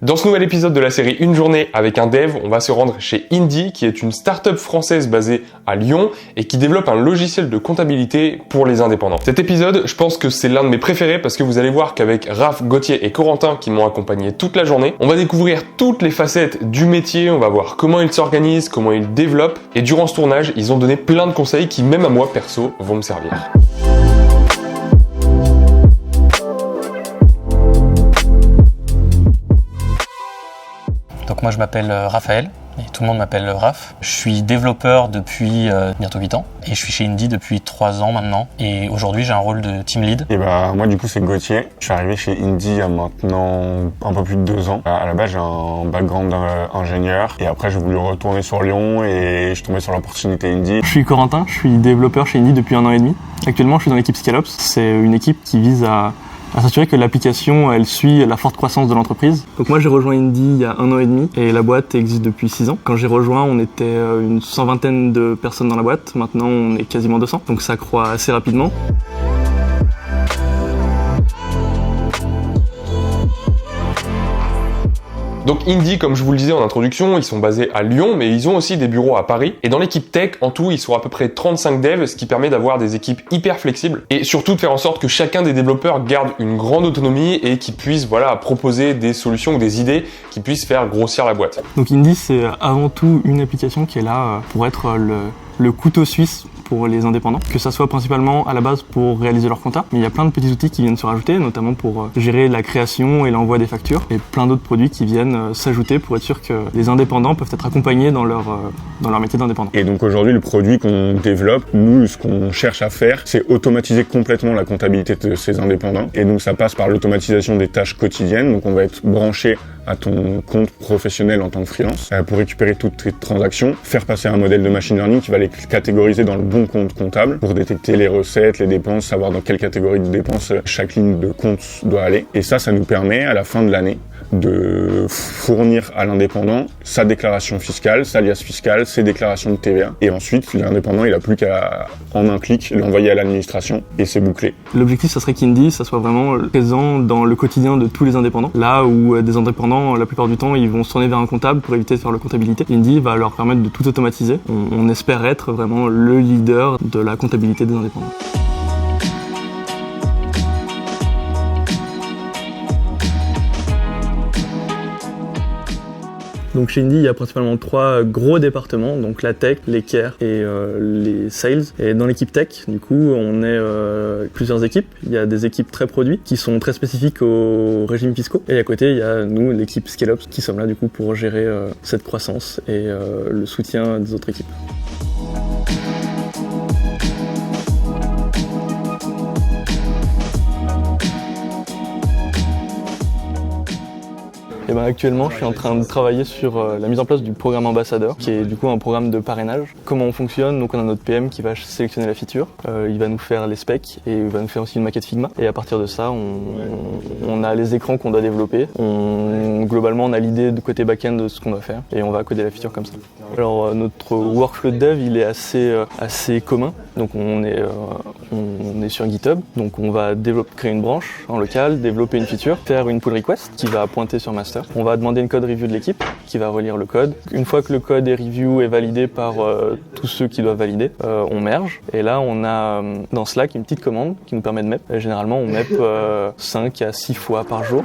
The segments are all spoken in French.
Dans ce nouvel épisode de la série Une journée avec un dev, on va se rendre chez Indy, qui est une start-up française basée à Lyon et qui développe un logiciel de comptabilité pour les indépendants. Cet épisode, je pense que c'est l'un de mes préférés parce que vous allez voir qu'avec Raph, Gauthier et Corentin qui m'ont accompagné toute la journée, on va découvrir toutes les facettes du métier, on va voir comment ils s'organisent, comment ils développent et durant ce tournage, ils ont donné plein de conseils qui, même à moi perso, vont me servir. Donc moi je m'appelle Raphaël et tout le monde m'appelle Raph. Je suis développeur depuis bientôt 8 ans et je suis chez Indy depuis 3 ans maintenant et aujourd'hui j'ai un rôle de team lead. Et moi du coup c'est Gauthier. Je suis arrivé chez Indy il y a maintenant un peu plus de 2 ans. À la base j'ai un background d'ingénieur et après j'ai voulu retourner sur Lyon et je suis tombé sur l'opportunité Indy. Je suis Corentin, je suis développeur chez Indy depuis 1 an et demi. Actuellement je suis dans l'équipe Scale-Ops. C'est une équipe qui vise à s'assurer que l'application, elle suit la forte croissance de l'entreprise. Donc moi j'ai rejoint Indy il y a 1 an et demi et la boîte existe depuis 6 ans. Quand j'ai rejoint, on était une 120aine de personnes dans la boîte. Maintenant on est quasiment 200, donc ça croît assez rapidement. Donc Indy, comme je vous le disais en introduction, ils sont basés à Lyon, mais ils ont aussi des bureaux à Paris. Et dans l'équipe tech, en tout, ils sont à peu près 35 devs, ce qui permet d'avoir des équipes hyper flexibles. Et surtout de faire en sorte que chacun des développeurs garde une grande autonomie et qu'ils puissent proposer des solutions ou des idées qui puissent faire grossir la boîte. Donc Indy, c'est avant tout une application qui est là pour être le couteau suisse pour les indépendants, que ça soit principalement à la base pour réaliser leur compta, mais il y a plein de petits outils qui viennent se rajouter, notamment pour gérer la création et l'envoi des factures, et plein d'autres produits qui viennent s'ajouter pour être sûr que les indépendants peuvent être accompagnés dans leur métier d'indépendant. Et donc aujourd'hui le produit qu'on développe, nous ce qu'on cherche à faire, c'est automatiser complètement la comptabilité de ces indépendants, et donc ça passe par l'automatisation des tâches quotidiennes, donc on va être branché à ton compte professionnel en tant que freelance pour récupérer toutes tes transactions, faire passer un modèle de machine learning qui va les catégoriser dans le bon compte comptable pour détecter les recettes, les dépenses, savoir dans quelle catégorie de dépenses chaque ligne de compte doit aller. Et ça nous permet à la fin de l'année de fournir à l'indépendant sa déclaration fiscale, sa liasse fiscale, ses déclarations de TVA. Et ensuite, l'indépendant, il n'a plus qu'à, en un clic, l'envoyer à l'administration et c'est bouclé. L'objectif, ça serait qu'Indy, ça soit vraiment présent dans le quotidien de tous les indépendants. Là où des indépendants, la plupart du temps, ils vont se tourner vers un comptable pour éviter de faire la comptabilité. Indy va leur permettre de tout automatiser. On espère être vraiment le leader de la comptabilité des indépendants. Donc chez Indy, il y a principalement 3 gros départements, donc la tech, les care et les sales. Et dans l'équipe tech, du coup, on est plusieurs équipes. Il y a des équipes très produits qui sont très spécifiques aux régimes fiscaux. Et à côté, il y a nous, l'équipe Scale-Ops, qui sommes là du coup pour gérer cette croissance et le soutien des autres équipes. Et actuellement, je suis en train de travailler sur la mise en place du programme ambassadeur, qui est du coup un programme de parrainage. Comment on fonctionne? Donc on a notre PM qui va sélectionner la feature, il va nous faire les specs et il va nous faire aussi une maquette Figma. Et à partir de ça, on a les écrans qu'on doit développer. Globalement, on a l'idée de côté back-end de ce qu'on doit faire et on va coder la feature comme ça. Alors notre workflow de dev, il est assez commun. Donc on est sur GitHub, donc on va créer une branche en local, développer une feature, faire une pull request qui va pointer sur master. On va demander une code review de l'équipe qui va relire le code. Une fois que le code est review et validé par tous ceux qui doivent valider, on merge. Et là, on a dans Slack une petite commande qui nous permet de map. Et généralement, on map 5 à 6 fois par jour.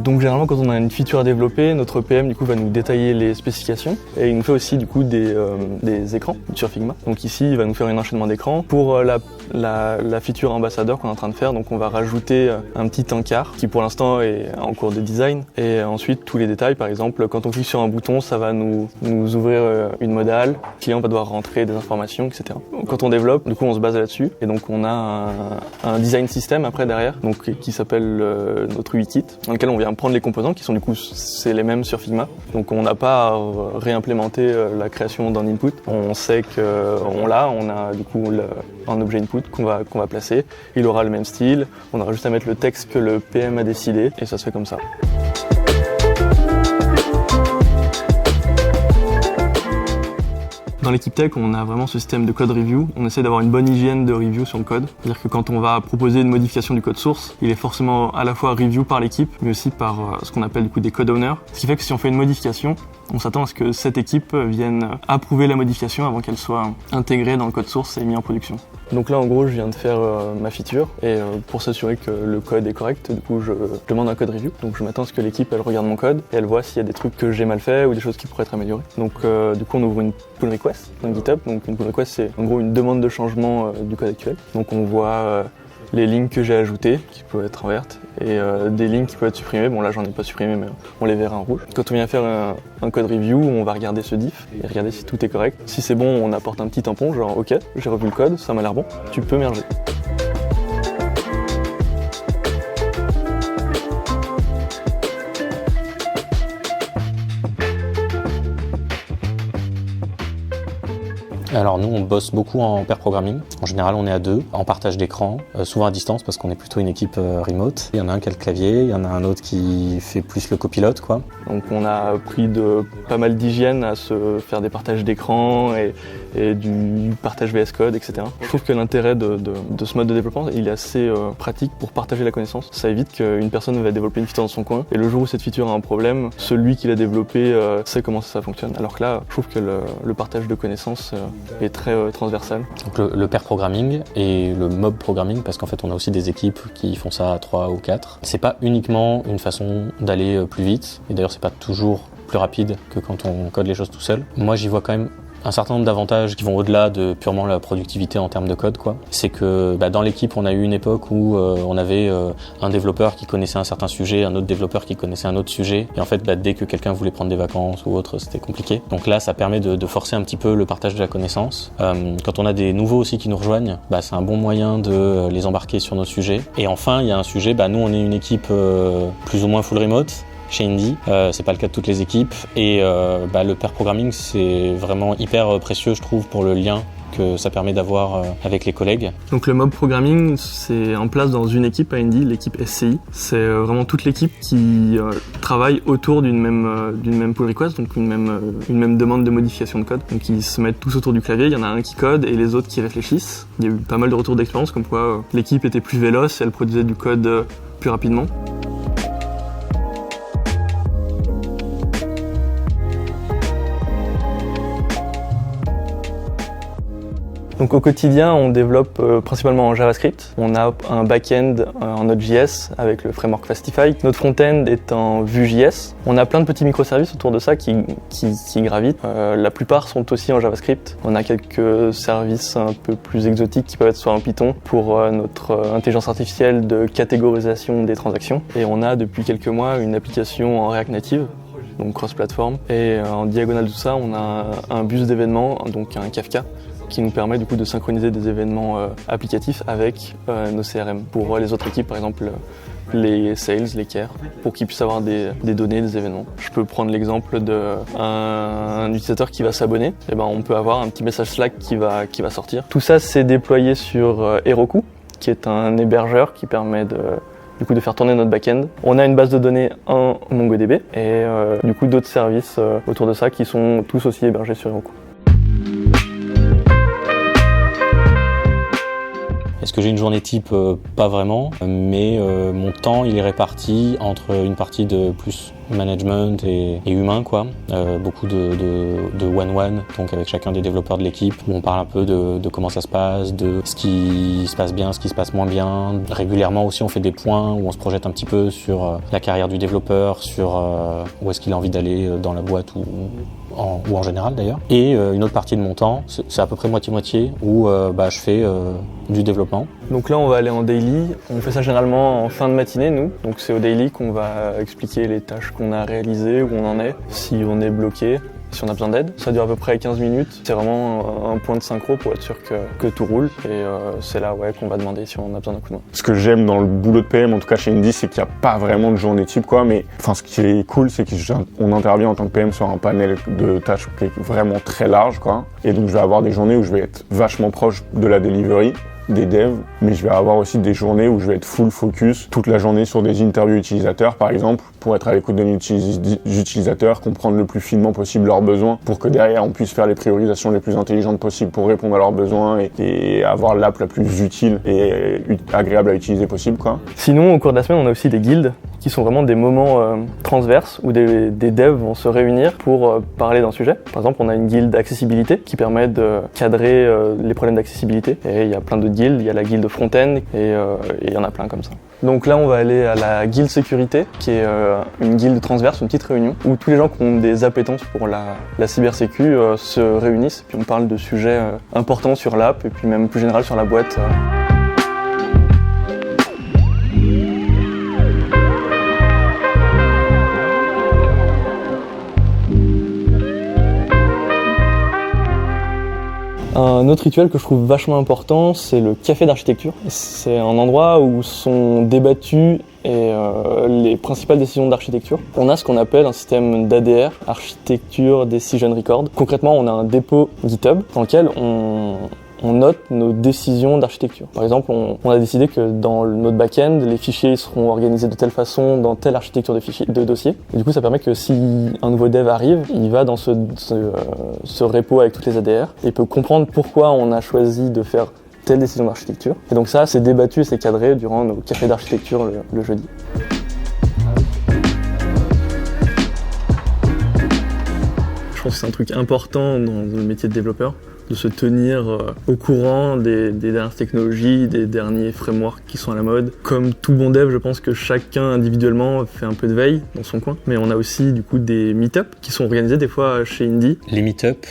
Donc généralement quand on a une feature à développer, notre PM du coup va nous détailler les spécifications et il nous fait aussi du coup des écrans sur Figma. Donc ici il va nous faire un enchaînement d'écrans. Pour la feature ambassadeur qu'on est en train de faire, donc on va rajouter un petit encart qui pour l'instant est en cours de design et ensuite tous les détails, par exemple quand on clique sur un bouton ça va nous ouvrir une modale, le client va devoir rentrer des informations, etc. Quand on développe, du coup on se base là-dessus et donc on a un design system après derrière donc qui s'appelle notre UI-Kit dans lequel on vient prendre les composants qui sont du coup c'est les mêmes sur Figma. Donc on n'a pas à réimplémenter la création d'un input. On sait qu'on a du coup un objet input qu'on va placer. Il aura le même style. On aura juste à mettre le texte que le PM a décidé et ça se fait comme ça. Dans l'équipe tech, on a vraiment ce système de code review. On essaie d'avoir une bonne hygiène de review sur le code. C'est-à-dire que quand on va proposer une modification du code source, il est forcément à la fois review par l'équipe, mais aussi par ce qu'on appelle du coup des code owners. Ce qui fait que si on fait une modification, on s'attend à ce que cette équipe vienne approuver la modification avant qu'elle soit intégrée dans le code source et mise en production. Donc là, en gros, je viens de faire ma feature et pour s'assurer que le code est correct, du coup, je demande un code review. Donc je m'attends à ce que l'équipe, elle regarde mon code et elle voit s'il y a des trucs que j'ai mal fait ou des choses qui pourraient être améliorées. Donc du coup, on ouvre une pull request dans GitHub. Donc une pull request, c'est en gros une demande de changement du code actuel. Donc on voit les lignes que j'ai ajoutées, qui peuvent être en verte, et des lignes qui peuvent être supprimées. Bon là j'en ai pas supprimé, mais on les verra en rouge. Quand on vient faire un code review, on va regarder ce diff et regarder si tout est correct. Si c'est bon, on apporte un petit tampon, genre ok, j'ai revu le code, ça m'a l'air bon, tu peux merger. Alors nous on bosse beaucoup en pair programming. En général on est à 2, en partage d'écran, souvent à distance parce qu'on est plutôt une équipe remote. Il y en a un qui a le clavier, il y en a un autre qui fait plus le copilote quoi. Donc on a appris de pas mal d'hygiène à se faire des partages d'écran et du partage VS Code, etc. Je trouve que l'intérêt de ce mode de développement, il est assez pratique pour partager la connaissance. Ça évite qu'une personne va développer une feature dans son coin et le jour où cette feature a un problème, celui qui l'a développée sait comment ça fonctionne. Alors que là, je trouve que le partage de connaissances est très transversal. Donc le pair programming et le mob programming, parce qu'en fait on a aussi des équipes qui font ça à 3 ou 4. C'est pas uniquement une façon d'aller plus vite, et d'ailleurs c'est pas toujours plus rapide que quand on code les choses tout seul. Moi j'y vois quand même un certain nombre d'avantages qui vont au-delà de purement la productivité en termes de code, quoi. C'est que dans l'équipe, on a eu une époque où on avait un développeur qui connaissait un certain sujet, un autre développeur qui connaissait un autre sujet. Et en fait, dès que quelqu'un voulait prendre des vacances ou autre, c'était compliqué. Donc là, ça permet de forcer un petit peu le partage de la connaissance. Quand on a des nouveaux aussi qui nous rejoignent, c'est un bon moyen de les embarquer sur nos sujets. Et enfin, il y a un sujet, nous, on est une équipe plus ou moins full remote. Chez Indy, c'est pas le cas de toutes les équipes et le pair programming c'est vraiment hyper précieux je trouve pour le lien que ça permet d'avoir avec les collègues. Donc le mob programming c'est en place dans une équipe à Indy, l'équipe SCI. C'est vraiment toute l'équipe qui travaille autour d'une même pull request, donc une même demande de modification de code. Donc ils se mettent tous autour du clavier, il y en a un qui code et les autres qui réfléchissent. Il y a eu pas mal de retours d'expérience comme quoi l'équipe était plus véloce et elle produisait du code plus rapidement. Donc au quotidien, on développe principalement en JavaScript. On a un back-end en Node.js avec le framework Fastify. Notre front-end est en Vue.js. On a plein de petits microservices autour de ça qui gravitent. La plupart sont aussi en JavaScript. On a quelques services un peu plus exotiques qui peuvent être soit en Python pour notre intelligence artificielle de catégorisation des transactions. Et on a depuis quelques mois une application en React Native, donc cross-platform. Et en diagonale de tout ça, on a un bus d'événements, donc un Kafka, qui nous permet du coup de synchroniser des événements applicatifs avec nos CRM. Pour les autres équipes, par exemple les sales, les care, pour qu'ils puissent avoir des données, des événements. Je peux prendre l'exemple d'un utilisateur qui va s'abonner. On peut avoir un petit message Slack qui va sortir. Tout ça, c'est déployé sur Heroku, qui est un hébergeur qui permet de faire tourner notre back-end. On a une base de données en MongoDB et d'autres services autour de ça qui sont tous aussi hébergés sur Heroku. Est-ce que j'ai une journée type? Pas vraiment, mais mon temps il est réparti entre une partie de plus management et humain quoi. Beaucoup de one-one, donc avec chacun des développeurs de l'équipe, où on parle un peu de comment ça se passe, de ce qui se passe bien, ce qui se passe moins bien. Régulièrement aussi on fait des points où on se projette un petit peu sur la carrière du développeur, sur où est-ce qu'il a envie d'aller dans la boîte ou en général d'ailleurs. Et une autre partie de mon temps, c'est à peu près moitié-moitié, où je fais du développement. Donc là on va aller en daily, on fait ça généralement en fin de matinée nous, donc c'est au daily qu'on va expliquer les tâches qu'on a réalisées, où on en est, si on est bloqué, si on a besoin d'aide. Ça dure à peu près 15 minutes, c'est vraiment un point de synchro pour être sûr que tout roule et c'est là qu'on va demander si on a besoin d'un coup de main. Ce que j'aime dans le boulot de PM, en tout cas chez Indy, c'est qu'il n'y a pas vraiment de journée type quoi, mais ce qui est cool c'est qu'on intervient en tant que PM sur un panel de tâches qui est vraiment très large quoi, et donc je vais avoir des journées où je vais être vachement proche de la delivery, des devs, mais je vais avoir aussi des journées où je vais être full focus toute la journée sur des interviews utilisateurs, par exemple, pour être à l'écoute de nos utilisateurs, comprendre le plus finement possible leurs besoins, pour que derrière on puisse faire les priorisations les plus intelligentes possibles pour répondre à leurs besoins et avoir l'app la plus utile et agréable à utiliser possible, quoi. Sinon, au cours de la semaine, on a aussi des guildes qui sont vraiment des moments transverses où des devs vont se réunir pour parler d'un sujet. Par exemple, on a une guilde accessibilité qui permet de cadrer les problèmes d'accessibilité. Et il y a plein d'autres guildes, il y a la guilde front-end et il y en a plein comme ça. Donc là, on va aller à la guilde sécurité, qui est une guilde transverse, une petite réunion, où tous les gens qui ont des appétences pour la cybersécu se réunissent, puis on parle de sujets importants sur l'app, et puis même plus général sur la boîte. Un autre rituel que je trouve vachement important, c'est le café d'architecture. C'est un endroit où sont débattues les principales décisions d'architecture. On a ce qu'on appelle un système d'ADR, Architecture Decision Record. Concrètement, on a un dépôt GitHub dans lequel on note nos décisions d'architecture. Par exemple, on a décidé que dans notre back-end, les fichiers seront organisés de telle façon dans telle architecture de dossier. Et du coup, ça permet que si un nouveau dev arrive, il va dans ce repo avec toutes les ADR et peut comprendre pourquoi on a choisi de faire telle décision d'architecture. Et donc ça, c'est débattu et c'est cadré durant nos cafés d'architecture le jeudi. Je pense que c'est un truc important dans le métier de développeur, de se tenir au courant des dernières technologies, des derniers frameworks qui sont à la mode. Comme tout bon dev, je pense que chacun individuellement fait un peu de veille dans son coin. Mais on a aussi du coup des meet-up qui sont organisés des fois chez Indy. Les meet-up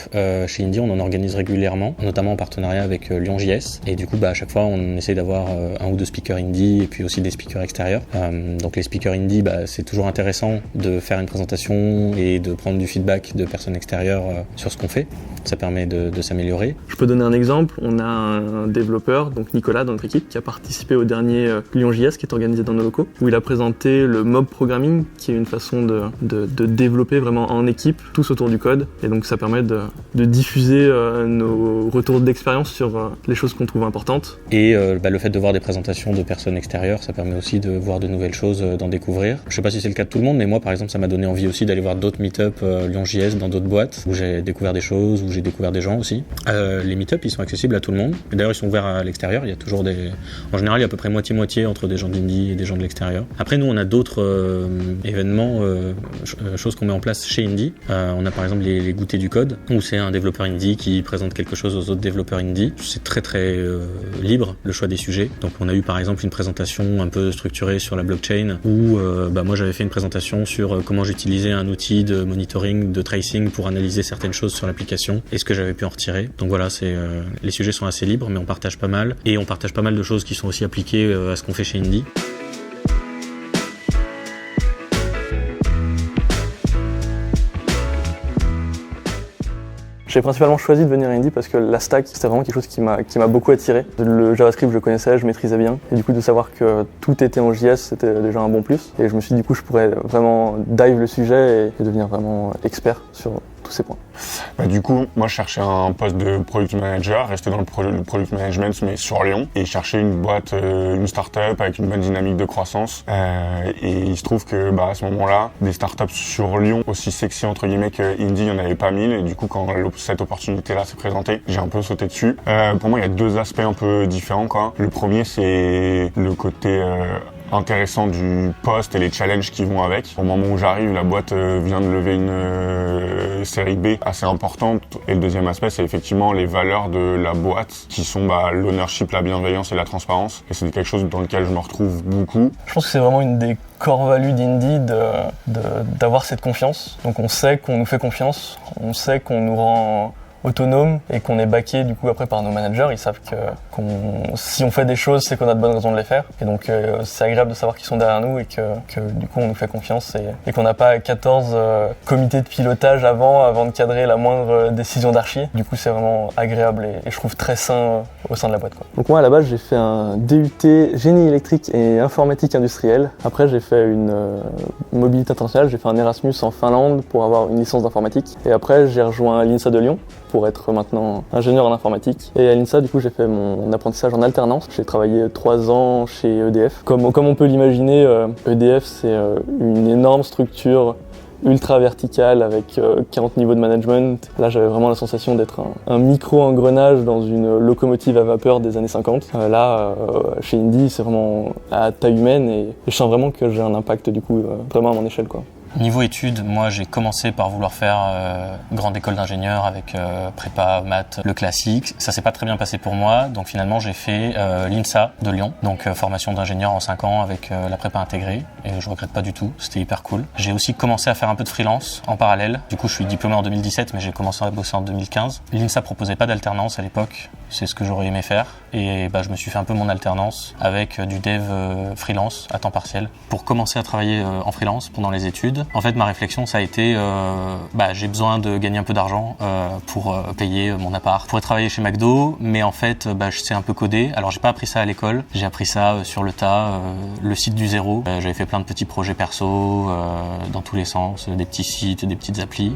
chez Indy, on en organise régulièrement, notamment en partenariat avec Lyon.js. Et du coup, à chaque fois, on essaie d'avoir un ou deux speakers Indy et puis aussi des speakers extérieurs. Donc les speakers Indy, c'est toujours intéressant de faire une présentation et de prendre du feedback de personnes extérieures sur ce qu'on fait. Ça permet de s'améliorer. Je peux donner un exemple. On a un développeur, donc Nicolas, dans notre équipe, qui a participé au dernier Lyon.js qui est organisé dans nos locaux, où il a présenté le mob programming, qui est une façon de développer vraiment en équipe, tous autour du code. Et donc ça permet de diffuser nos retours d'expérience sur les choses qu'on trouve importantes. Et le fait de voir des présentations de personnes extérieures, ça permet aussi de voir de nouvelles choses, d'en découvrir. Je sais pas si c'est le cas de tout le monde, mais moi par exemple, ça m'a donné envie aussi d'aller voir d'autres meet-up Lyon.js dans d'autres boîtes, où j'ai découvert des choses, où j'ai découvert des gens aussi. Les meet-up, ils sont accessibles à tout le monde. D'ailleurs, ils sont ouverts à l'extérieur. Il y a toujours en général, il y a à peu près moitié-moitié entre des gens d'Indy et des gens de l'extérieur. Après, nous, on a d'autres événements, choses qu'on met en place chez Indy. On a par exemple les goûters du code, où c'est un développeur Indy qui présente quelque chose aux autres développeurs Indy. C'est très très libre, le choix des sujets. Donc, on a eu par exemple une présentation un peu structurée sur la blockchain, où moi, j'avais fait une présentation sur comment j'utilisais un outil de monitoring, de tracing pour analyser certaines choses sur l'application et ce que j'avais pu en retirer. Donc voilà, les sujets sont assez libres, mais on partage pas mal. Et on partage pas mal de choses qui sont aussi appliquées à ce qu'on fait chez Indy. J'ai principalement choisi de venir à Indy parce que la stack, c'était vraiment quelque chose qui m'a beaucoup attiré. Le JavaScript, je le connaissais, je maîtrisais bien. Et du coup, de savoir que tout était en JS, c'était déjà un bon plus. Et je me suis dit, du coup, je pourrais vraiment dive le sujet et devenir vraiment expert sur tous ces points. Du coup, moi je cherchais un poste de product manager, rester dans le product management mais sur Lyon, et chercher une boîte, une start-up avec une bonne dynamique de croissance. Et il se trouve que à ce moment-là, des start-up sur Lyon aussi sexy entre guillemets que Indy, il n'y en avait pas mille, et du coup quand cette opportunité-là s'est présentée, j'ai un peu sauté dessus. Pour moi, il y a deux aspects un peu différents, quoi. Le premier, c'est le côté intéressant du poste et les challenges qui vont avec. Au moment où j'arrive, la boîte vient de lever une série B assez importante. Et le deuxième aspect, c'est effectivement les valeurs de la boîte qui sont l'ownership, la bienveillance et la transparence. Et c'est quelque chose dans lequel je me retrouve beaucoup. Je pense que c'est vraiment une des core values d'Indy d'avoir cette confiance. Donc on sait qu'on nous fait confiance, on sait qu'on nous rend autonome et qu'on est backé du coup après par nos managers. Ils savent que si on fait des choses, c'est qu'on a de bonnes raisons de les faire. Et donc c'est agréable de savoir qu'ils sont derrière nous et que du coup on nous fait confiance et qu'on n'a pas 14 comités de pilotage avant de cadrer la moindre décision d'archi. Du coup c'est vraiment agréable et je trouve très sain au sein de la boîte, quoi. Donc moi à la base j'ai fait un DUT génie électrique et informatique industrielle. Après j'ai fait une mobilité internationale, j'ai fait un Erasmus en Finlande pour avoir une licence d'informatique. Et après j'ai rejoint l'INSA de Lyon pour pour être maintenant ingénieur en informatique. Et à l'INSA, du coup, j'ai fait mon apprentissage en alternance. J'ai travaillé 3 ans chez EDF. Comme on peut l'imaginer, EDF, c'est une énorme structure ultra verticale avec 40 niveaux de management. Là, j'avais vraiment la sensation d'être un micro-engrenage dans une locomotive à vapeur des années 50. Chez Indie, c'est vraiment à taille humaine et je sens vraiment que j'ai un impact du coup vraiment à mon échelle, quoi. Niveau études, moi j'ai commencé par vouloir faire grande école d'ingénieur avec prépa, maths, le classique. Ça s'est pas très bien passé pour moi, donc finalement j'ai fait l'INSA de Lyon, donc formation d'ingénieur en 5 ans avec la prépa intégrée, et je regrette pas du tout, c'était hyper cool. J'ai aussi commencé à faire un peu de freelance en parallèle. Du coup je suis diplômé en 2017, mais j'ai commencé à bosser en 2015. L'INSA proposait pas d'alternance à l'époque, c'est ce que j'aurais aimé faire, et je me suis fait un peu mon alternance avec du dev freelance à temps partiel pour commencer à travailler en freelance pendant les études. En fait, ma réflexion, ça a été, j'ai besoin de gagner un peu d'argent pour payer mon appart. Je pourrais travailler chez McDo, mais en fait, je sais un peu coder. Alors, j'ai pas appris ça à l'école. J'ai appris ça sur le tas, le site du zéro. J'avais fait plein de petits projets perso, dans tous les sens, des petits sites, des petites applis.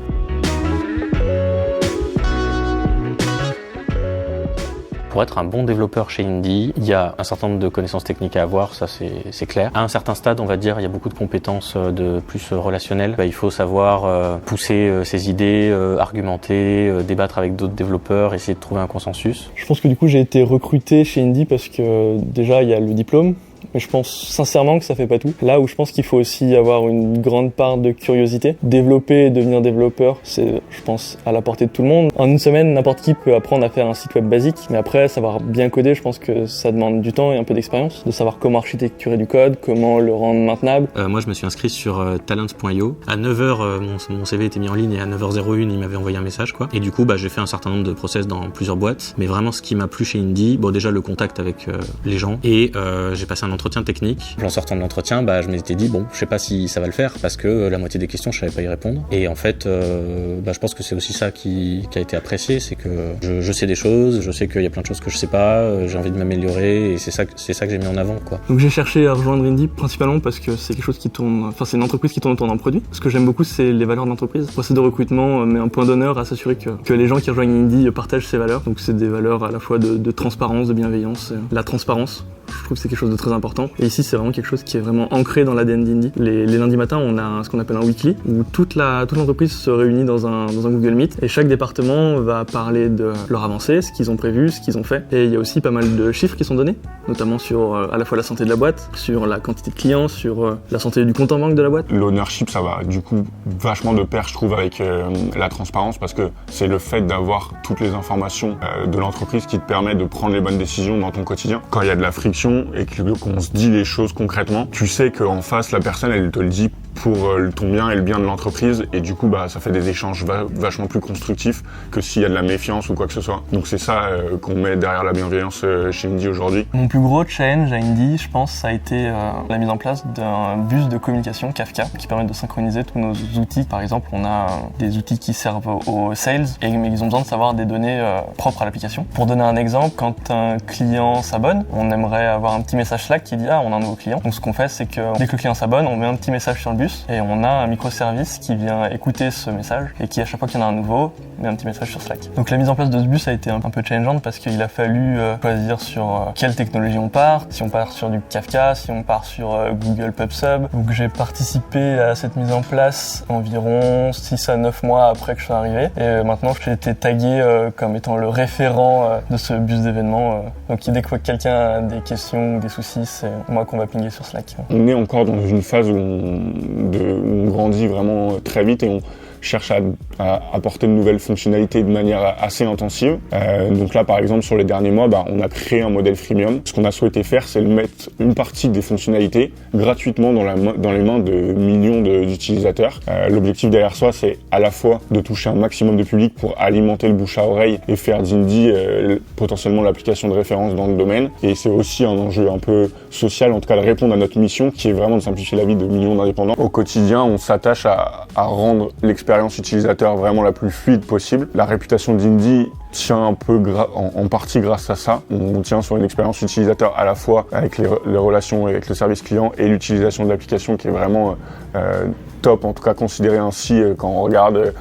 Pour être un bon développeur chez Indie, il y a un certain nombre de connaissances techniques à avoir, ça c'est clair. À un certain stade, on va dire, il y a beaucoup de compétences de plus relationnelles. Il faut savoir pousser ses idées, argumenter, débattre avec d'autres développeurs, essayer de trouver un consensus. Je pense que du coup, j'ai été recruté chez Indie parce que déjà, il y a le diplôme. Mais je pense sincèrement que ça fait pas tout. Là où je pense qu'il faut aussi avoir une grande part de curiosité. Développer et devenir développeur, c'est, je pense, à la portée de tout le monde. En une semaine, n'importe qui peut apprendre à faire un site web basique. Mais après, savoir bien coder, je pense que ça demande du temps et un peu d'expérience. De savoir comment architecturer du code, comment le rendre maintenable. Moi, je me suis inscrit sur talent.io. À 9h, mon CV était mis en ligne et à 9h01, il m'avait envoyé un message, quoi. Et du coup, j'ai fait un certain nombre de process dans plusieurs boîtes. Mais vraiment, ce qui m'a plu chez Indie, déjà le contact avec les gens. Et j'ai passé un entretien technique. En sortant de l'entretien, je m'étais dit je sais pas si ça va le faire parce que la moitié des questions je savais pas y répondre. Et en fait, je pense que c'est aussi ça qui a été apprécié, c'est que je sais des choses, je sais qu'il y a plein de choses que je sais pas, j'ai envie de m'améliorer et c'est ça que j'ai mis en avant, quoi. Donc j'ai cherché à rejoindre Indie principalement parce que c'est quelque chose qui tourne, c'est une entreprise qui tourne autour d'un produit. Ce que j'aime beaucoup, c'est les valeurs de l'entreprise. Le procès de recrutement met un point d'honneur à s'assurer que les gens qui rejoignent Indie partagent ces valeurs. Donc c'est des valeurs à la fois de transparence, de bienveillance, la transparence. Je trouve que c'est quelque chose de très important. Et ici, c'est vraiment quelque chose qui est vraiment ancré dans l'ADN d'Indie. Les lundis matins, on a ce qu'on appelle un weekly, où toute l'entreprise se réunit dans un Google Meet. Et chaque département va parler de leur avancée, ce qu'ils ont prévu, ce qu'ils ont fait. Et il y a aussi pas mal de chiffres qui sont donnés, notamment sur à la fois la santé de la boîte, sur la quantité de clients, sur la santé du compte en banque de la boîte. L'ownership, ça va du coup vachement de pair, je trouve, avec la transparence, parce que c'est le fait d'avoir toutes les informations de l'entreprise qui te permet de prendre les bonnes décisions dans ton quotidien. Quand il y a de la friction et qu'on se dit les choses concrètement, tu sais qu'en face, la personne, elle te le dit pour ton bien et le bien de l'entreprise, et du coup ça fait des échanges vachement plus constructifs que s'il y a de la méfiance ou quoi que ce soit. Donc c'est ça qu'on met derrière la bienveillance chez Indie aujourd'hui. Mon plus gros challenge à Indie, je pense, ça a été la mise en place d'un bus de communication Kafka qui permet de synchroniser tous nos outils. Par exemple, on a des outils qui servent aux sales, mais ils ont besoin de savoir des données propres à l'application. Pour donner un exemple, quand un client s'abonne, on aimerait avoir un petit message Slack qui dit on a un nouveau client. Donc ce qu'on fait, c'est que dès que le client s'abonne, on met un petit message sur le bus et on a un microservice qui vient écouter ce message et qui, à chaque fois qu'il y en a un nouveau, met un petit message sur Slack. Donc la mise en place de ce bus a été un peu challengeante parce qu'il a fallu choisir sur quelle technologie on part, si on part sur du Kafka, si on part sur Google PubSub. Donc j'ai participé à cette mise en place environ 6 à 9 mois après que je sois arrivé, et maintenant j'ai été tagué comme étant le référent de ce bus d'événements. Donc dès que quelqu'un a des questions ou des soucis, c'est moi qu'on va pinguer sur Slack. On est encore dans une phase où on grandit vraiment très vite et on cherche à apporter de nouvelles fonctionnalités de manière assez intensive. Donc là, par exemple, sur les derniers mois, on a créé un modèle freemium. Ce qu'on a souhaité faire, c'est mettre une partie des fonctionnalités gratuitement dans les mains de millions d'utilisateurs. L'objectif derrière soi, c'est à la fois de toucher un maximum de public pour alimenter le bouche à oreille et faire d'Indie potentiellement l'application de référence dans le domaine. Et c'est aussi un enjeu un peu social, en tout cas de répondre à notre mission, qui est vraiment de simplifier la vie de millions d'indépendants. Au quotidien, on s'attache à rendre l'expérience utilisateur vraiment la plus fluide possible. La réputation d'Indie tient un peu en partie grâce à ça. On tient sur une expérience utilisateur à la fois avec les relations avec le service client et l'utilisation de l'application qui est vraiment top, en tout cas considérée ainsi quand on regarde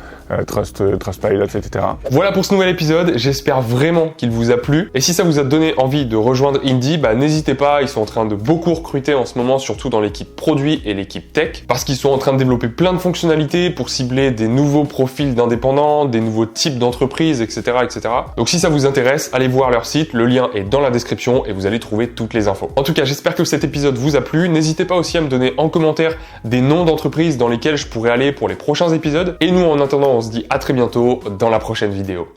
Trustpilot, etc. Voilà pour ce nouvel épisode, j'espère vraiment qu'il vous a plu. Et si ça vous a donné envie de rejoindre Indy, n'hésitez pas, ils sont en train de beaucoup recruter en ce moment, surtout dans l'équipe produit et l'équipe tech, parce qu'ils sont en train de développer plein de fonctionnalités pour cibler des nouveaux profils d'indépendants, des nouveaux types d'entreprises, etc., etc. Donc si ça vous intéresse, allez voir leur site, le lien est dans la description et vous allez trouver toutes les infos. En tout cas, j'espère que cet épisode vous a plu. N'hésitez pas aussi à me donner en commentaire des noms d'entreprises dans lesquelles je pourrais aller pour les prochains épisodes. Et nous, en attendant, on se dit à très bientôt dans la prochaine vidéo.